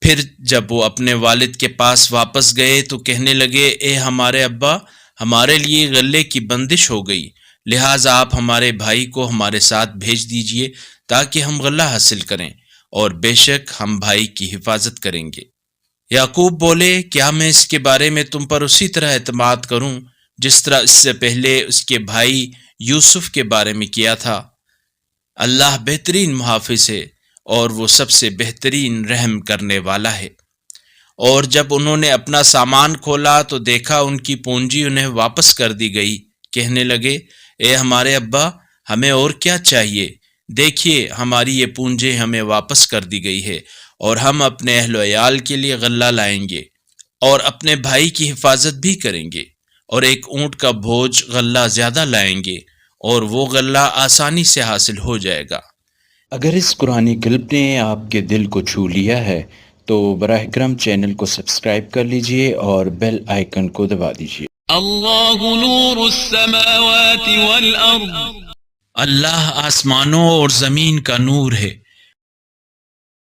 پھر جب وہ اپنے والد کے پاس واپس گئے تو کہنے لگے، اے ہمارے ابا، ہمارے لیے غلے کی بندش ہو گئی، لہٰذا آپ ہمارے بھائی کو ہمارے ساتھ بھیج دیجئے تاکہ ہم غلہ حاصل کریں، اور بے شک ہم بھائی کی حفاظت کریں گے۔ یعقوب بولے، کیا میں اس کے بارے میں تم پر اسی طرح اعتماد کروں جس طرح اس سے پہلے اس کے بھائی یوسف کے بارے میں کیا تھا؟ اللہ بہترین محافظ ہے اور وہ سب سے بہترین رحم کرنے والا ہے۔ اور جب انہوں نے اپنا سامان کھولا تو دیکھا ان کی پونجی انہیں واپس کر دی گئی۔ کہنے لگے، اے ہمارے ابا، ہمیں اور کیا چاہیے؟ دیکھیے، ہماری یہ پونجی ہمیں واپس کر دی گئی ہے، اور ہم اپنے اہل و عیال کے لیے غلہ لائیں گے اور اپنے بھائی کی حفاظت بھی کریں گے، اور ایک اونٹ کا بوجھ غلہ زیادہ لائیں گے، اور وہ غلہ آسانی سے حاصل ہو جائے گا۔ اگر اس قرآنی کلپ نے آپ کے دل کو چھو لیا ہے تو براہ کرم چینل کو سبسکرائب کر لیجئے اور بیل آئیکن کو دبا دیجئے۔ اللہ نور السماوات والارض، اللہ آسمانوں اور زمین کا نور ہے۔